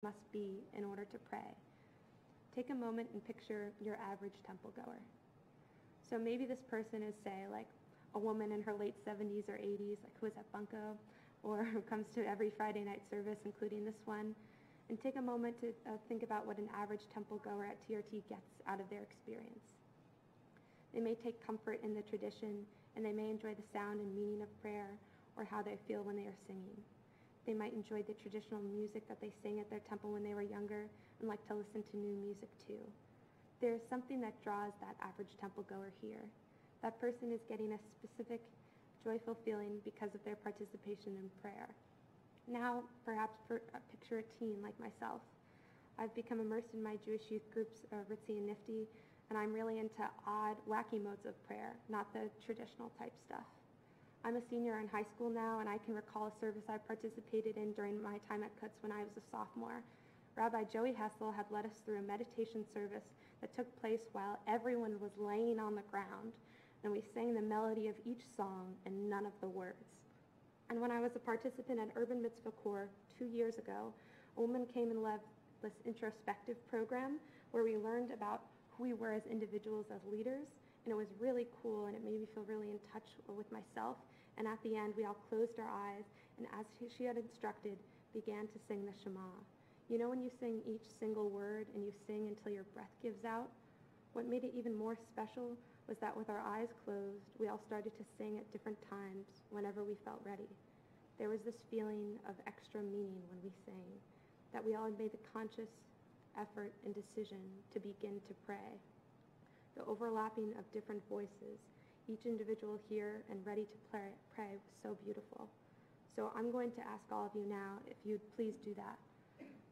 must be in order to pray. Take a moment and picture your average temple goer. So maybe this person is, say, like a woman in her late 70s or 80s, like who is at Bunko, or who comes to every Friday night service, including this one. And take a moment to think about what an average temple goer at TRT gets out of their experience. They may take comfort in the tradition, and they may enjoy the sound and meaning of prayer, or how they feel when they are singing. They might enjoy the traditional music that they sang at their temple when they were younger, and like to listen to new music too. There is something that draws that average temple goer here. That person is getting a specific joyful feeling because of their participation in prayer. Now, perhaps picture a teen like myself. I've become immersed in my Jewish youth groups, Ritzy and Nifty, and I'm really into odd, wacky modes of prayer, not the traditional type stuff. I'm a senior in high school now, and I can recall a service I participated in during my time at Kutz when I was a sophomore. Rabbi Joey Hessel had led us through a meditation service that took place while everyone was laying on the ground, and we sang the melody of each song and none of the words. And when I was a participant at Urban Mitzvah Corps 2 years ago, a woman came and led this introspective program where we learned about who we were as individuals, as leaders, and it was really cool, and it made me feel really in touch with myself. And at the end, we all closed our eyes, and as she had instructed, began to sing the Shema. You know when you sing each single word and you sing until your breath gives out? What made it even more special was that with our eyes closed, we all started to sing at different times whenever we felt ready. There was this feeling of extra meaning when we sang, that we all had made the conscious effort and decision to begin to pray. The overlapping of different voices, each individual here and ready to pray was so beautiful. So I'm going to ask all of you now if you'd please do that.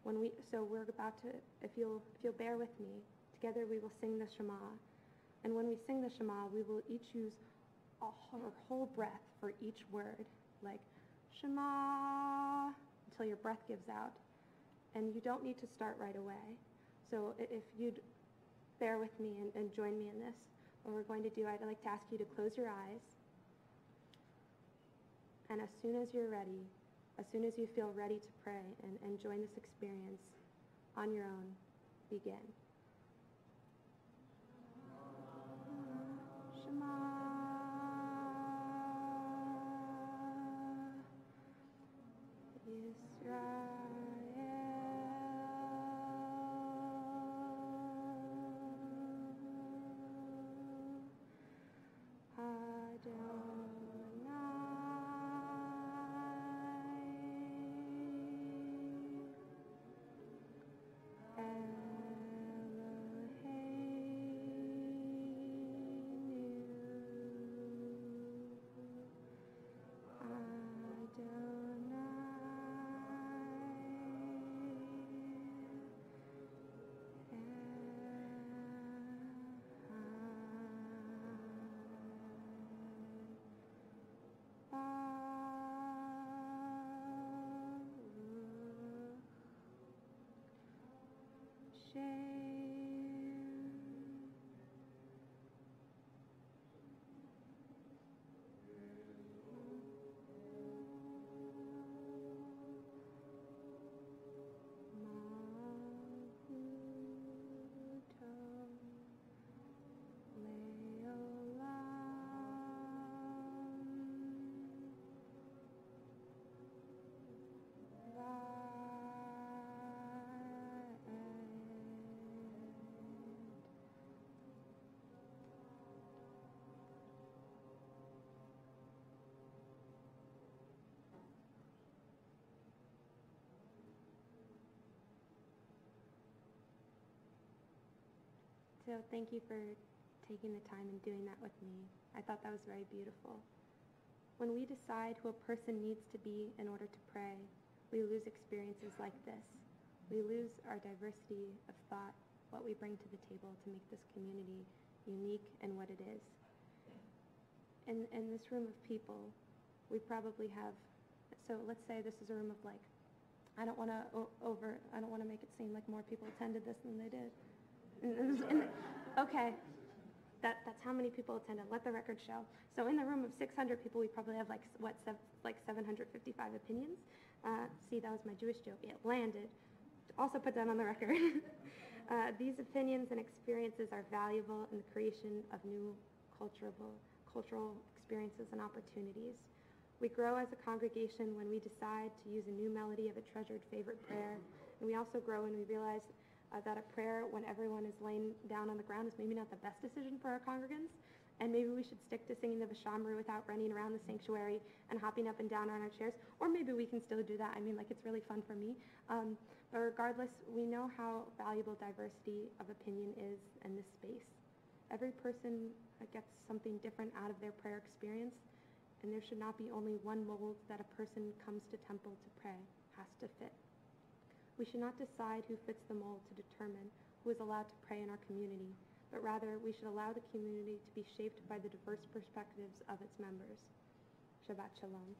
We're about to, if you'll bear with me, together we will sing the Shema. And when we sing the Shema, we will each use our whole breath for each word, like Shema, until your breath gives out. And you don't need to start right away. So if you'd bear with me and join me in this, what we're going to do, I'd like to ask you to close your eyes. And as soon as you're ready, as soon as you feel ready to pray and join this experience on your own, begin. Shema So thank you for taking the time and doing that with me. I thought that was very beautiful. When we decide who a person needs to be in order to pray, we lose experiences like this. We lose our diversity of thought, what we bring to the table to make this community unique in what it is. In this room of people, we probably have, so let's say this is a room of like, I don't want to make it seem like more people attended this than they did. Okay, that's how many people attended. Let the record show. So in the room of 600 people, we probably have like 755 opinions. See, that was my Jewish joke. It landed. also put that on the record. These opinions and experiences are valuable in the creation of new cultural experiences and opportunities. We grow as a congregation when we decide to use a new melody of a treasured favorite prayer, and we also grow when we realize that a prayer when everyone is laying down on the ground is maybe not the best decision for our congregants, and maybe we should stick to singing the Vashamru without running around the sanctuary and hopping up and down on our chairs, or maybe we can still do that. I mean, like, it's really fun for me. But regardless, we know how valuable diversity of opinion is in this space. Every person gets something different out of their prayer experience, and there should not be only one mold that a person comes to temple to pray has to fit. We should not decide who fits the mold to determine who is allowed to pray in our community, but rather we should allow the community to be shaped by the diverse perspectives of its members. Shabbat Shalom.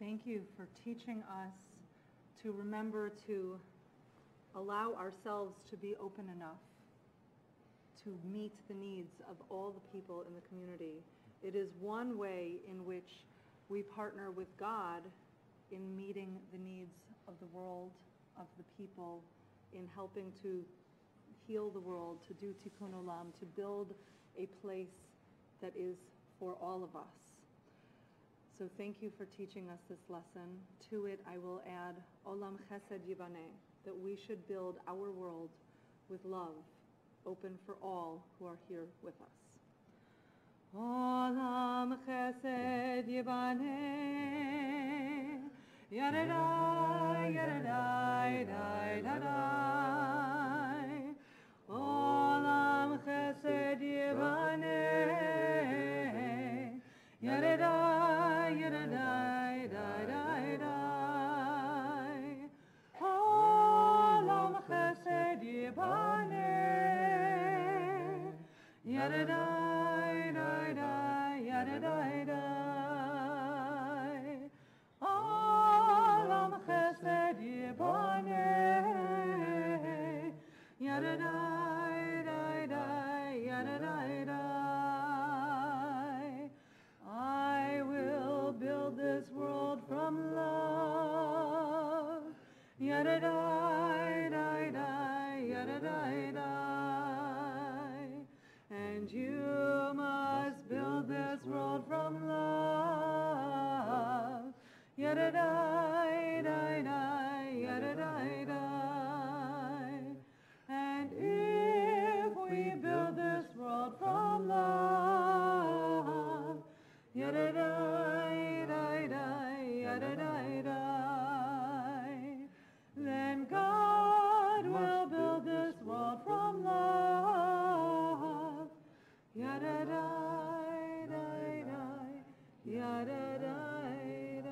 Thank you for teaching us to remember to allow ourselves to be open enough to meet the needs of all the people in the community. It is one way in which we partner with God in meeting the needs of the world, of the people, in helping to heal the world, to do tikkun olam, to build a place that is for all of us. So thank you for teaching us this lesson. To it, I will add olam chesed yibaneh, that we should build our world with love, open for all who are here with us. Olam chesed yibaneh, yadadai, yadadai, dai, dadai. Olam chesed yibaneh, yadadai, yadadai, dai, dai, dai. Olam chesed yibaneh, yadadai, dai, dai, yadadai, dai. Olam chesed yibaneh, yadadai, dai, dai, yadadai, dai. I will build this world from love. Yadadai, dai, dai, yadadai, dai. And you must build this world from love. Yadadai, dai, dai, yadadai, dai. And if we build this world from love, yadadai, dai, dai, yadadai, dai, then God will build this world from love. Yadadai, dai, dai, yadadai, dai.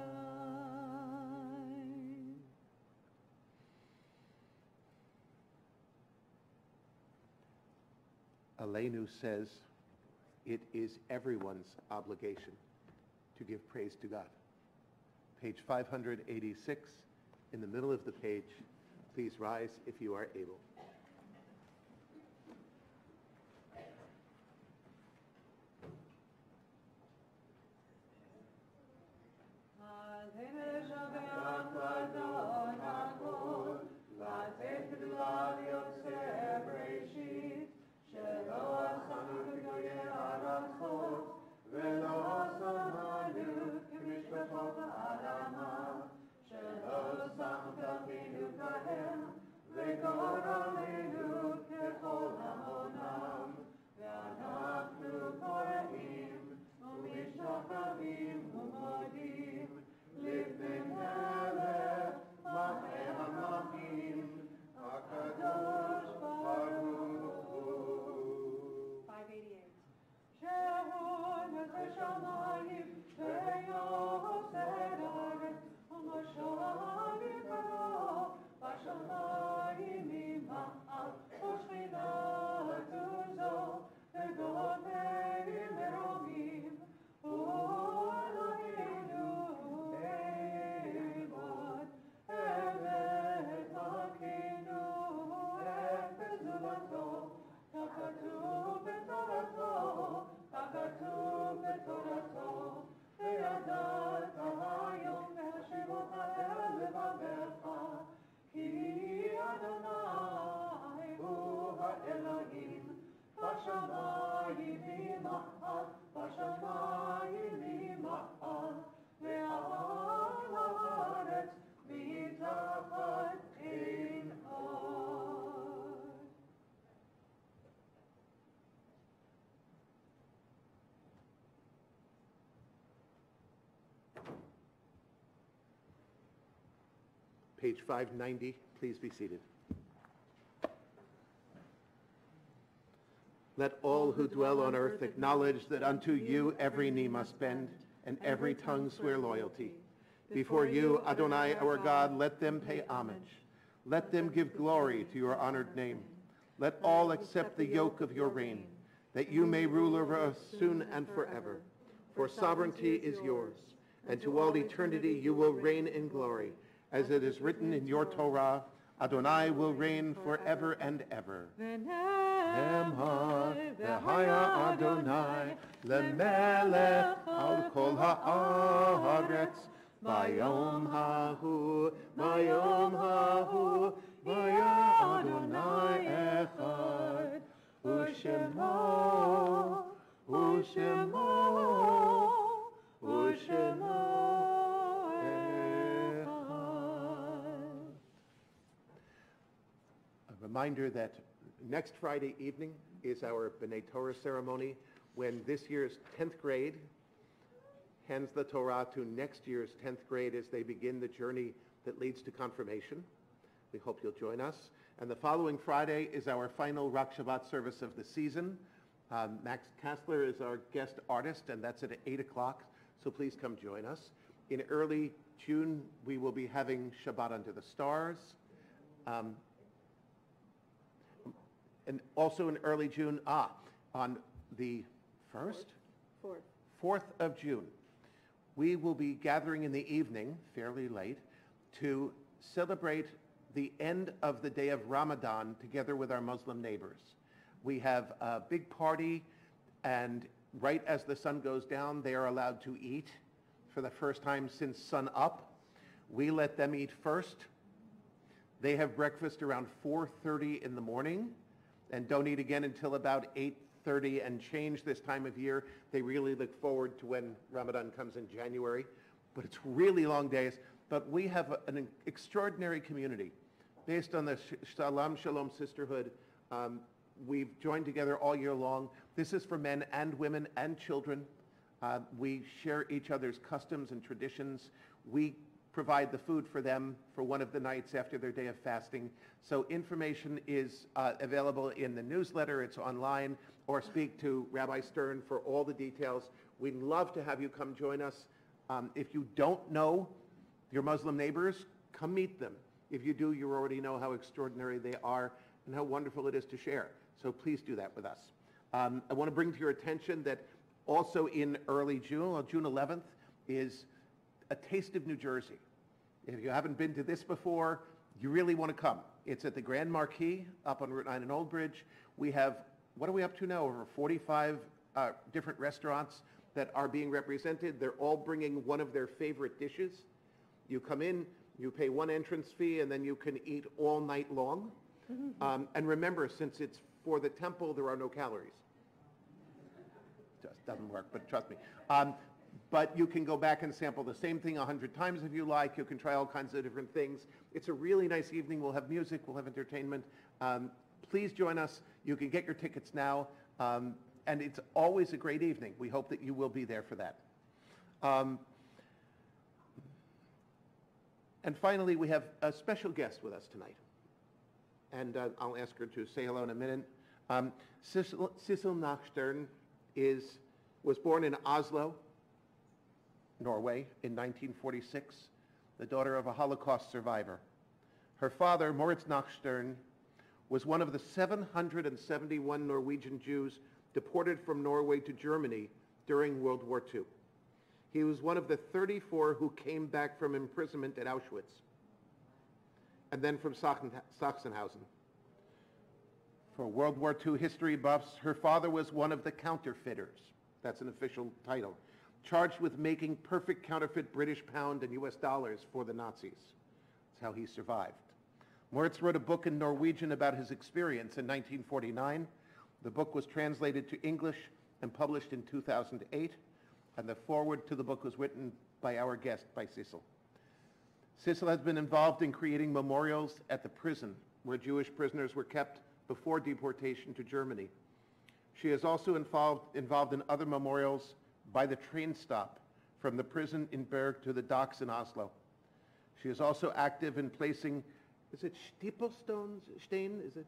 Aleinu says it is everyone's obligation to give praise to God. Page 586, in the middle of the page. Please rise if you are able. Vegora בשמיים ממעל, בשמיים ממעל, ועל הארץ מתחת אין עוד. Page 590, please be seated. Let all who dwell on earth acknowledge that unto you every knee must bend, and every tongue swear loyalty. Before you, Adonai, our God, let them pay homage. Let them give glory to your honored name. Let all accept the yoke of your reign, that you may rule over us soon and forever. For sovereignty is yours, and to all eternity you will reign in glory. As it is written in your Torah, Adonai will reign forever and ever. Emha v'haya Adonai lemelech al kol haaretz bayom hahu v'ya Adonai echad u'shemo echad. A reminder that next Friday evening is our B'nai Torah ceremony, when this year's 10th grade hands the Torah to next year's 10th grade as they begin the journey that leads to confirmation. We hope you'll join us. And the following Friday is our final Rak Shabbat service of the season. Max Kassler is our guest artist, and that's at 8 o'clock, so please come join us. In early June, we will be having Shabbat under the stars. And also in early June, on the 1st? 4th of June, we will be gathering in the evening, fairly late, to celebrate the end of the day of Ramadan together with our Muslim neighbors. We have a big party, and right as the sun goes down, they are allowed to eat for the first time since sun up. We let them eat first. They have breakfast around 4:30 in the morning and don't eat again until about 8:30 and change this time of year. They really look forward to when Ramadan comes in January, but it's really long days. But we have an extraordinary community based on the Salam Shalom Sisterhood. We've joined together all year long. This is for men and women and children. We share each other's customs and traditions. We provide the food for them for one of the nights after their day of fasting. So information is available in the newsletter, it's online, or speak to Rabbi Stern for all the details. We'd love to have you come join us. If you don't know your Muslim neighbors, come meet them. If you do, you already know how extraordinary they are and how wonderful it is to share. So please do that with us. I want to bring to your attention that also in early June, on June 11th, is a Taste of New Jersey. If you haven't been to this before, you really want to come. It's at the Grand Marquis up on Route 9 in Old Bridge. We have, what are we up to now? Over 45 different restaurants that are being represented. They're all bringing one of their favorite dishes. You come in, you pay one entrance fee, and then you can eat all night long. And remember, since it's for the temple, there are no calories. Just doesn't work, but trust me. But you can go back and sample the same thing 100 times if you like. You can try all kinds of different things. It's a really nice evening. We'll have music, we'll have entertainment. Please join us. You can get your tickets now. And it's always a great evening. We hope that you will be there for that. And finally, we have a special guest with us tonight. And I'll ask her to say hello in a minute. Sissel Nachstern was born in Oslo, Norway, in 1946, the daughter of a Holocaust survivor. Her father, Moritz Nachstern, was one of the 771 Norwegian Jews deported from Norway to Germany during World War II. He was one of the 34 who came back from imprisonment at Auschwitz, and then from Sachsenhausen. For World War II history buffs, her father was one of the counterfeiters. That's an official title, charged with making perfect counterfeit British pound and US dollars for the Nazis. That's how he survived. Moritz wrote a book in Norwegian about his experience in 1949. The book was translated to English and published in 2008, and the foreword to the book was written by our guest, by Sissel. Sissel has been involved in creating memorials at the prison where Jewish prisoners were kept before deportation to Germany. She is also involved in other memorials by the train stop from the prison in Berg to the docks in Oslo. She is also active in placing, is it Stiepelstones? Stein? Is it?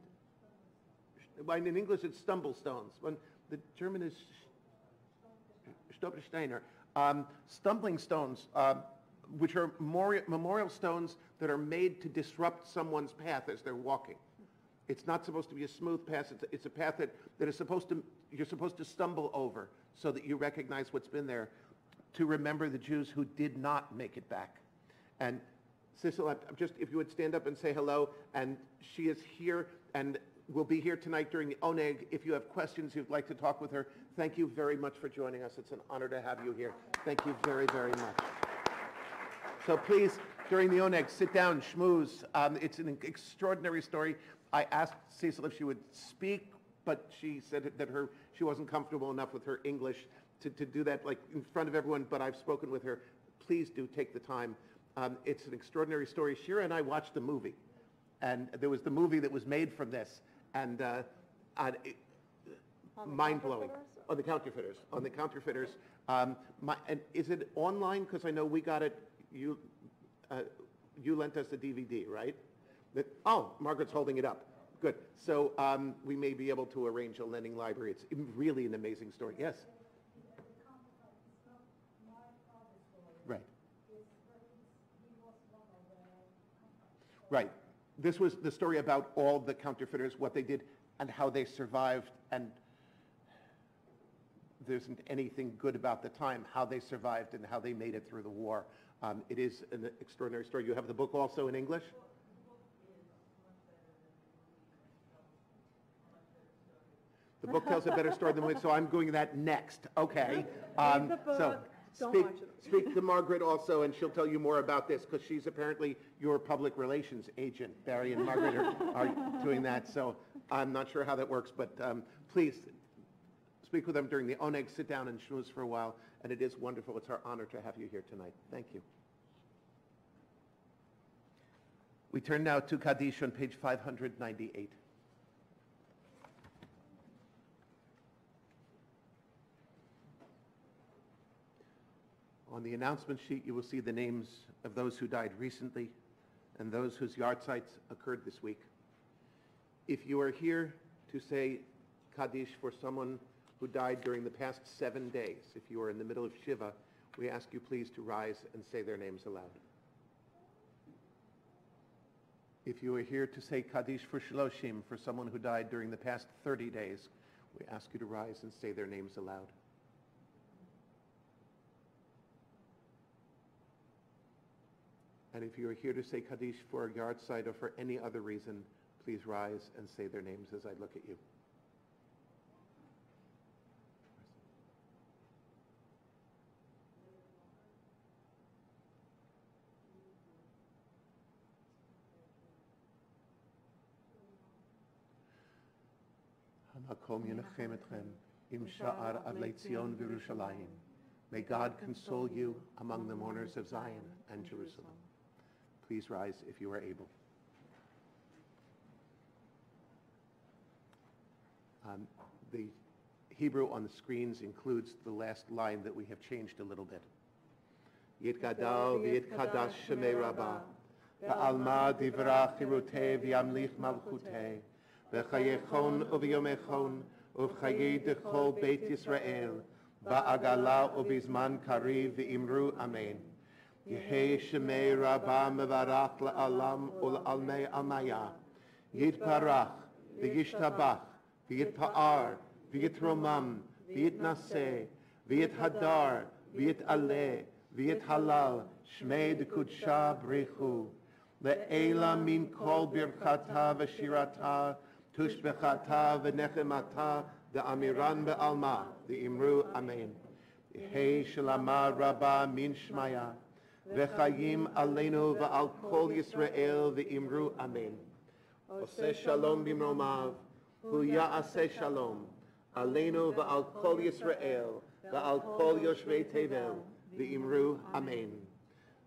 Well, in English it's stumblestones. When the German is Stolpersteiner. Stumbling stones, which are memorial stones that are made to disrupt someone's path as they're walking. It's not supposed to be a smooth path. It's a path that is you're supposed to stumble over so that you recognize what's been there, to remember the Jews who did not make it back. And Sissel, if you would stand up and say hello, and she is here and will be here tonight during the Oneg. If you have questions you'd like to talk with her, thank you very much for joining us. It's an honor to have you here. Thank you very, very much. So please, during the Oneg, sit down, schmooze. It's an extraordinary story. I asked Cecil if she would speak, but she said that she wasn't comfortable enough with her English to do that like in front of everyone, but I've spoken with her. Please do take the time. It's an extraordinary story. Shira and I watched the movie, and there was the movie that was made from this, and mind-blowing. On the counterfeiters. On the counterfeiters. And is it online? Because I know we got it. You lent us the DVD, right? Oh, Margaret's holding it up. Good. So we may be able to arrange a lending library. It's really an amazing story. Yes? Right. Right. This was the story about all the counterfeiters, what they did, and how they survived. And there isn't anything good about the time, how they survived and how they made it through the war. It is an extraordinary story. You have the book also in English? The book tells a better story than we, so I'm doing that next. Okay. Read the book. So Don't watch it. speak to Margaret also, and she'll tell you more about this, because she's apparently your public relations agent. Barry and Margaret are doing that, so I'm not sure how that works, but please speak with them during the Oneg. Sit down and schmooze for a while, and it is wonderful. It's our honor to have you here tonight. Thank you. We turn now to Kaddish on page 598. On the announcement sheet, you will see the names of those who died recently and those whose yahrzeits occurred this week. If you are here to say Kaddish for someone who died during the past 7 days, if you are in the middle of Shiva, we ask you please to rise and say their names aloud. If you are here to say Kaddish for Shloshim, for someone who died during the past 30 days, we ask you to rise and say their names aloud. And if you are here to say Kaddish for a yahrzeit or for any other reason, please rise and say their names as I look at you. Hamakom yenachem etchem im sha'ar avlei Tzion v'Yerushalayim. May God console you among the mourners of Zion and Jerusalem. Please rise if you are able. The Hebrew on the screens includes the last line that we have changed a little bit. Yitgadal v'yitkadash shemei Rabbah, v'alma divrach chiruteh v'yamlich malchuteh, v'chayechon u'v'yomechon u'v'chayei dechol Beit Yisrael, ba'agala u'bizman kariv v'imru amen. Yehei shemei Rabbah mevarach la'alam ul'almei amaya. Yitbarach v'yishtabach v'yitpa'ar v'yitromam v'yitnaseh v'yithadar v'yitaleh v'yithalal shmei d'kudsha brichu. Le'ela min kol birchata v'shirata tushbechata v'nechemata da'amiran be'alma d'imru amen. Yehei shalama Rabbah min shmaya. V'chayim aleinu v'al kol Yisrael v'imru amen. Oseh shalom b'mromav, hu ya'aseh shalom, aleinu va'al kol Yisrael, va'al kol yoshvei tevel, v'imru amen.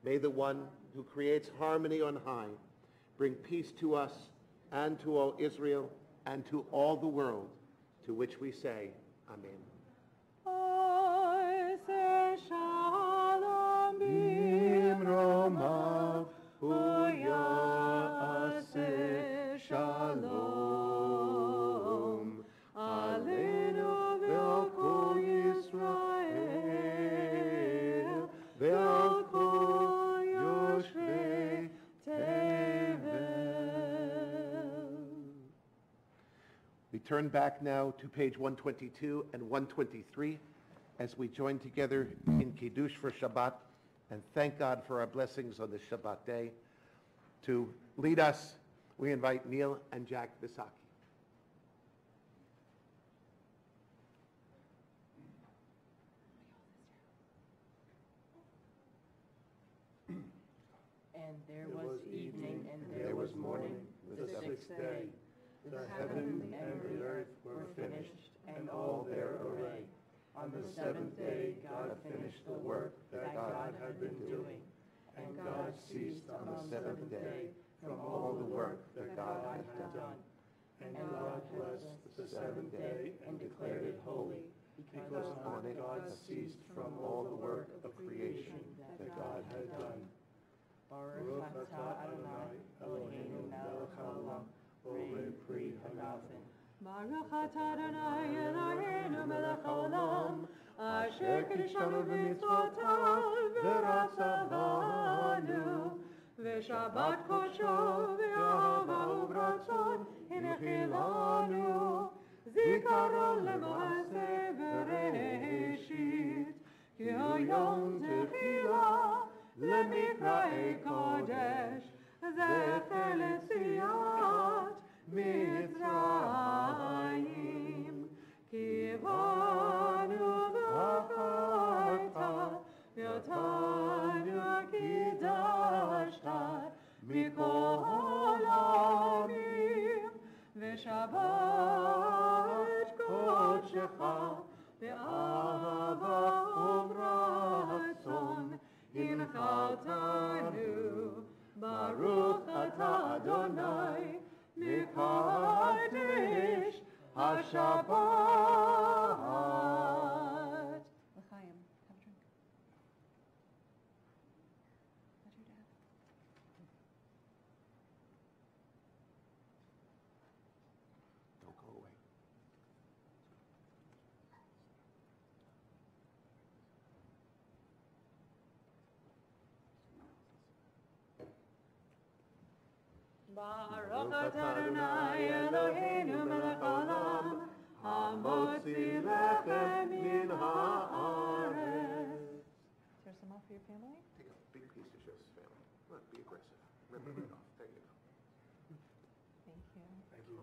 May the one who creates harmony on high bring peace to us and to all Israel and to all the world, to which we say, amen. Shalom Bimromav hu ya'aseh shalom, aleinu ve'al kol Yisrael, ve'al kol yoshvei tevel. We turn back now to page 122 and 123 as we join together in Kiddush for Shabbat and thank God for our blessings on this Shabbat day. To lead us, we invite Neil and Jack Visaki. And there was evening, and there was morning, the sixth day. The heaven and the earth were finished, and all their array. On the seventh day God finished the work that God had been doing, and God ceased on the seventh day from all the work that God had done. And God blessed the seventh day and declared it holy, because on it God ceased from all the work of creation that God had done. Baruch atah Adonai Eloheinu melech haolam, borei pri hagafen. Baruch atah Adonai Eloheinu melech haolam, asher kiddushanu b'mitzvotav v'ratzav banu, v'shabbat kodsho v'ahava u'ratzon hinechilanu, zikaron le'maaseh v'reishit, ki hayom techilah למקראי קודש, זכר ליציאת מצרים. כי באנו בחרת, ואותנו קידשת מכל העמים, ושבת קודשך באהבה וברצון. הנחלתנו, ברוך אתה אדוני, מקדש השבת. L'chaim, have a drink. How's your dad? Don't go away. Baruch atah Adonai Eloheinu melech haolam, hamotzi lechem min haaretz. Is there some off for your family? Take a big piece to show his family. Look, be aggressive. Rip it right off. There you go. Thank you. Thank you.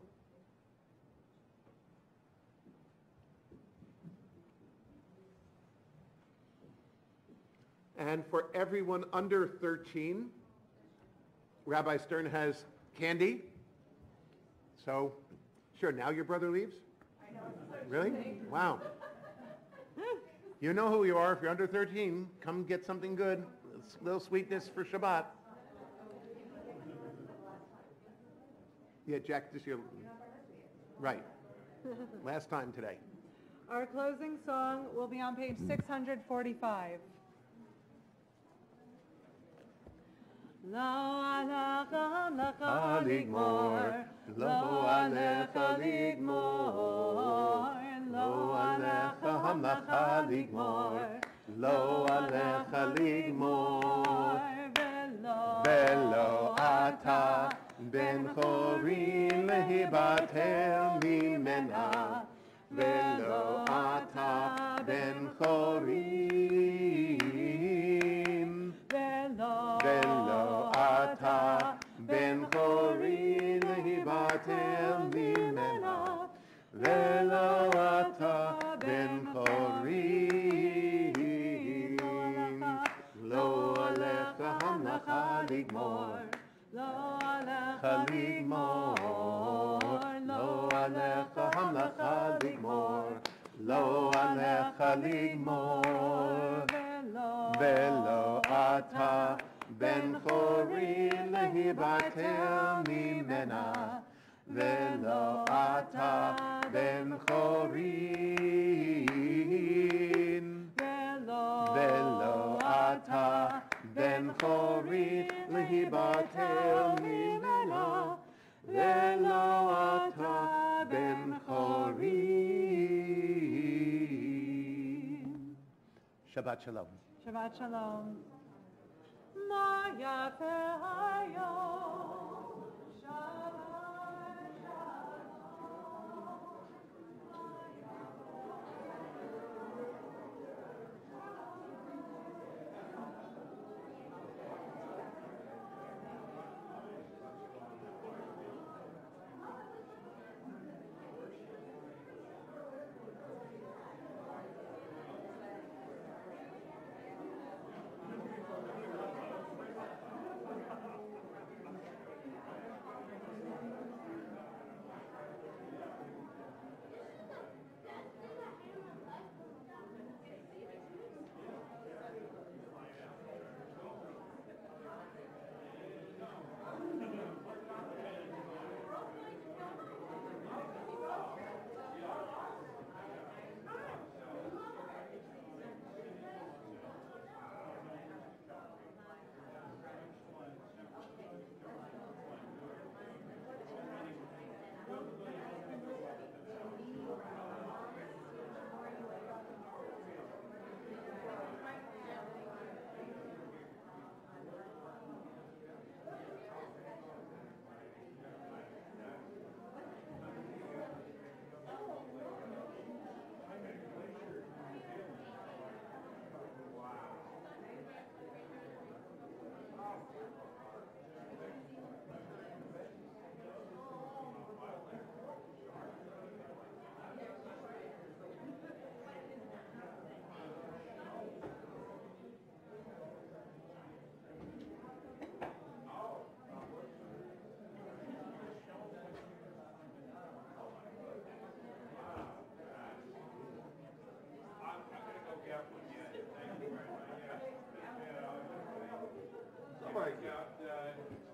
And for everyone under 13, Rabbi Stern has candy. So, sure, now your brother leaves? I know. Really? Wow. You know who you are. If you're under 13, come get something good. A little sweetness for Shabbat. Yeah, Jack, this year. Right. Last time today. Our closing song will be on page 645. Lo alecha hamlacha ligmor, lo alecha ligmor, lo alecha hamlacha ligmor, lo alecha ligmor, velo ata ben chorin lehibatel mimena, velo ata ben chorin, velo ata ben chorin lehibatel mimena, velo ata ben chorin, lo alecha hamlacha ligmor, lo alecha ligmor, lo alecha hamlacha ligmor, lo alecha ligmor, velo ata ben chori lehibatel mimena, velo ata ben chorin, velo ata ben chorin lehibatel mimena, velo ata ben chorin. Shabbat shalom. Shabbat shalom. Maya hayom. Shabbat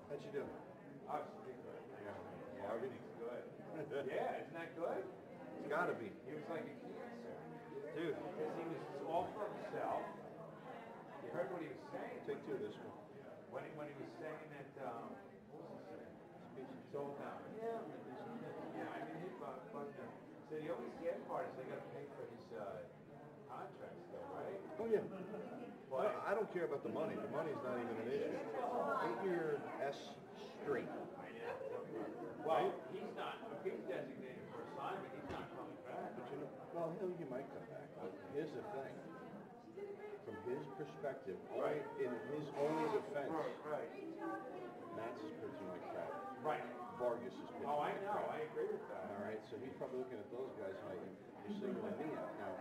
How'd you do? Yeah, everything's good. Yeah, isn't that good? It's gotta be. He was like a cancer. Dude, Because he was all for himself. You heard what he was saying. take two of this one. When he was saying that, what was he saying? It's all down. Yeah, I mean, but said the only scary part is they gotta pay for his, contracts though, right? Oh, yeah. But, I don't care about the money. The money's not even an issue. Get your S straight. well, he's not, if he's designated for assignment, he's not coming back. But you know, well, he might come back. But here's the thing. From his perspective, Right. in his only defense, Right. Nats is pitching like crap. Right. Vargas is pitching Oh, I like know, crap. I agree with that. All right, so he's probably looking at those guys like, you're singling me out. Now,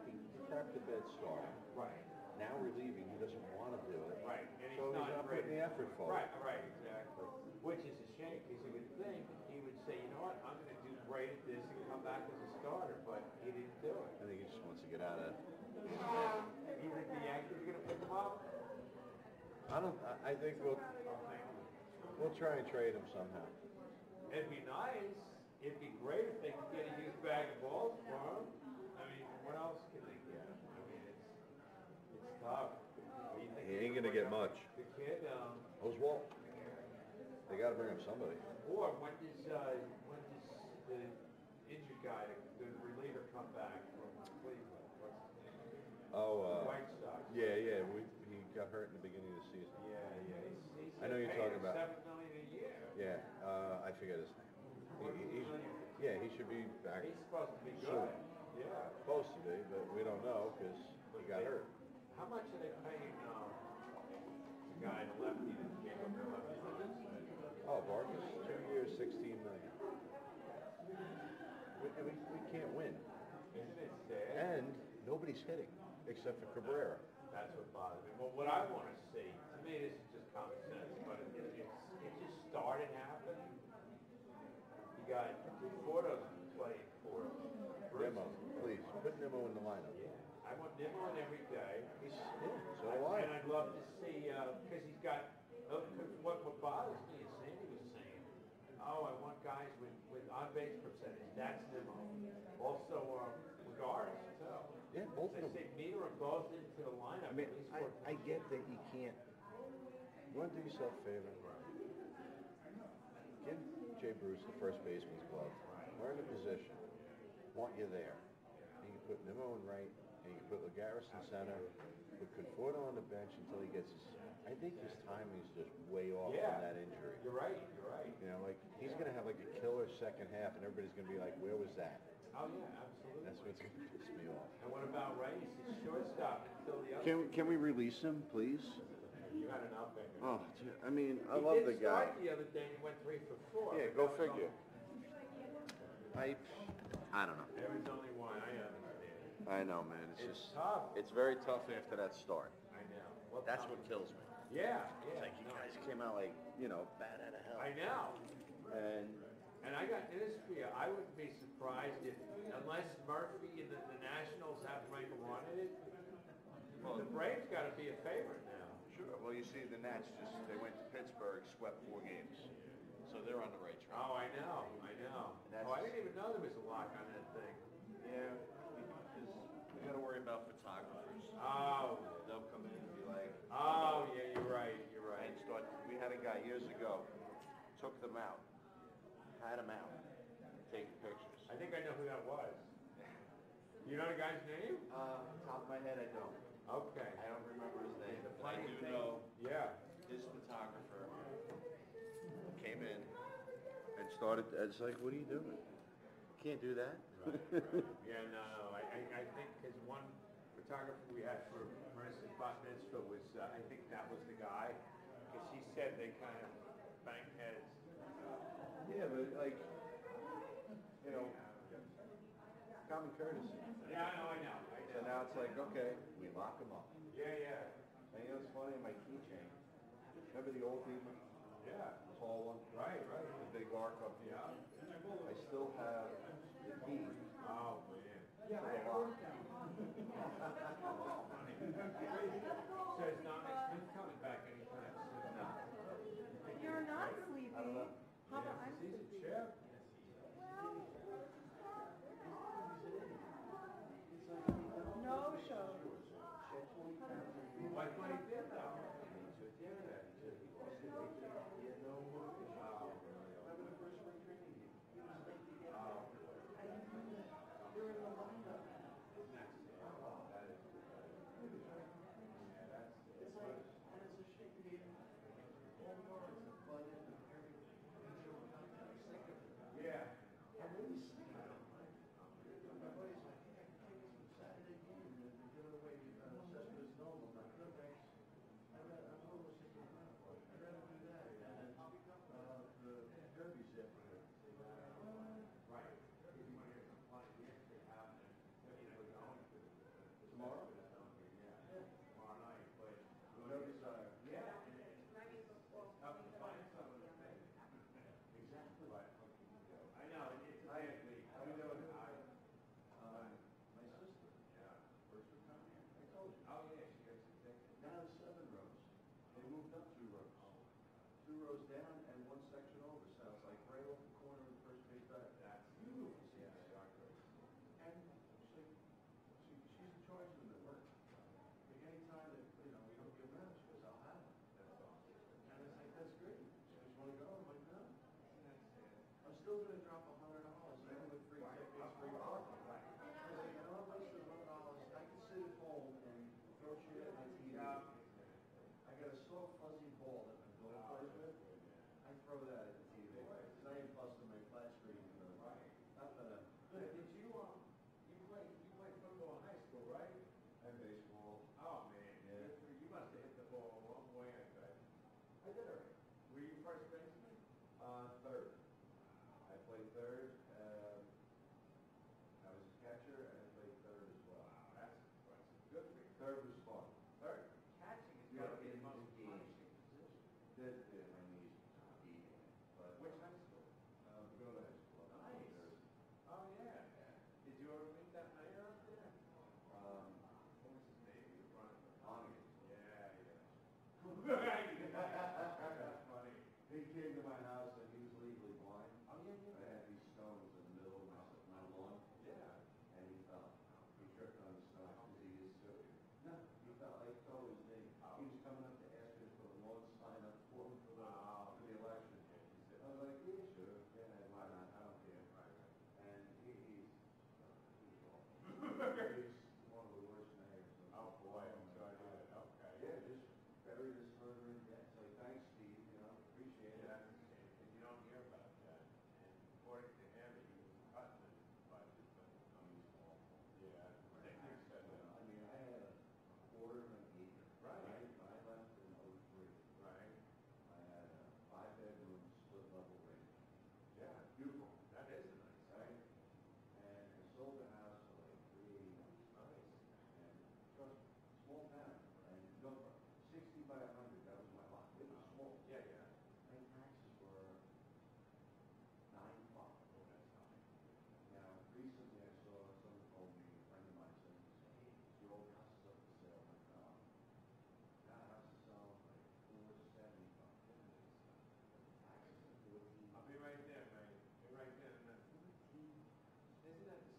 he cracked the bed start. Right. Now relieving, he doesn't want to do it. Right, and So he's not ready. putting the effort forward. Right, exactly. Which is a shame, because you would think he would say, you know what, I'm gonna do great at this and come back as a starter, but he didn't do it. I think he just wants to get out of. You think the Yankees are gonna pick him up? I think we'll try and trade him somehow. It'd be nice, it'd be great if they could get a huge bag of balls for him. I mean, what else can they get? I mean, it's tough. You think He ain't gonna get much. The kid, Oswalt. They gotta bring up somebody. or when does the injured guy, the reliever come back from Cleveland? What's his name? Oh, White Sox. yeah. He got hurt in the beginning of the season. Yeah. He's I know you're paid talking about- $7 million a year. Yeah, I forget his name. He should be back. He's supposed to be soon. good. Yeah. Supposed to be, but we don't know because he got hurt. How much are they paying the guy, the lefty that came up the lefty? Oh, Vargas, 2 years, $16 million. We can't win, Isn't it sad? and nobody's hitting except for Cabrera. That's what bothers me. Well, what I want to see, to me, this is just common sense, but it just started happening. You got Porto's nibbling every day. He's, so do I. And I'd love to see, because he's got, what bothers me is Sandy was saying, oh, I want guys with on-base percentage. That's Nimmo. Also, Lagares, too. Yeah, both They of them. say meter them both into the lineup. I mean, at least I get that you can't. You want to do yourself a favor? Give Jay Bruce the first baseman's glove. Learn the position. Want you there. You can put Nimmo in right, and you can put Lagares in center. Put Conforto on the bench until he gets his. I think his timing is just way off from that injury. You're right, you're right. You know, like he's gonna have like a killer second half, and everybody's gonna be like, "Where was that?" Oh, yeah, absolutely. That's what's gonna piss me off. And what about Rice? He's shortstop until the other. Can we release him, please? You had an outbanger. Oh, I mean, I love the guy. He did start the other day, he went 3 for 4. Yeah, but go that was figure. I don't know. There was only one, I understand. I know, man. It's tough. It's very tough after that start. I know. Well, That's what kills me. Yeah, It's yeah. like you guys came out like, bad out of hell. I know. And And I got this for you. I wouldn't be surprised if, unless Murphy and the Nationals have Michael wanted it, the Braves got to be a favorite now. sure. Well, you see, the Nats they went to Pittsburgh, swept 4 games, so they're on the right track. Oh, I know, I know. That's Oh, I didn't even know there was a lock on that thing. Yeah, because we got to worry about photographers. Oh, They'll come in and be like, oh, yeah, you're right, you're right. and start. We had a guy years ago, took them out, had them out, taking pictures. I think I know who that was. You know the guy's name? Top of my head, I don't. Okay. I don't remember his name. The But I funny do thing- know Yeah. his photographer came in and started. It's like, what are you doing? Can't do that. Yeah, no. I think because one photographer we had for Marissa's bat mitzvah was, I think that was the guy, because she said they kind of banged heads. Yeah, but like, common courtesy. Yeah, I know. So now it's like, okay, we lock them up. Yeah, yeah. And it's funny, my keychain. Remember the old Beamer? Yeah. The tall one? Right. The big arc up here. Yeah. I still have the key to Oh, man. the lock. Says Dominic Smith coming back anytime soon. No. You're not sleepy. I don't know. How about I'm He's a sleepy? chef. No show. Like what he did though. Yeah.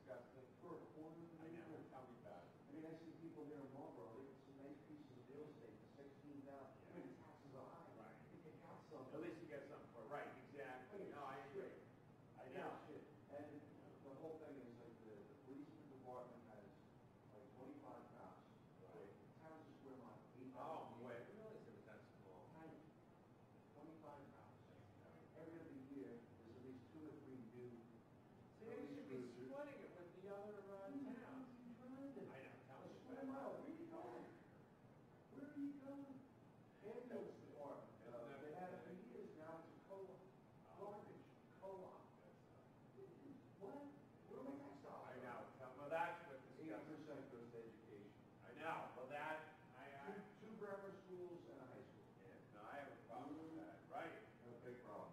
disgusting. For a quarter of I an know, acre. tell me about it. I mean, I see people here in Marlboro, they get some nice pieces of real estate for $16,000. I mean, the taxes are high. Right. You can count something. At least you get something for it. Right, exactly. No, I agree. I know. Shit. And the whole thing is like the police department has like 25 cops. Right. The town's a square mile, 8,000 Oh, people. wait, I didn't realize it was that small. Tiny. 25 cops. Every other year, there's at least 2 or 3 new See, they police should be cruisers. splitting it with the other towns. I know, tell A me square about mile, it. where are you going? Where are you going? Ambulance department, they had it for years, now it's a co-op. Garbage, co-op. What? Where am I next to? I know, well, that's what disgusts 80% me. goes to education. I know, well, that, Two grammar schools and a high school. yeah, no, I have a problem with that, right? No big problem.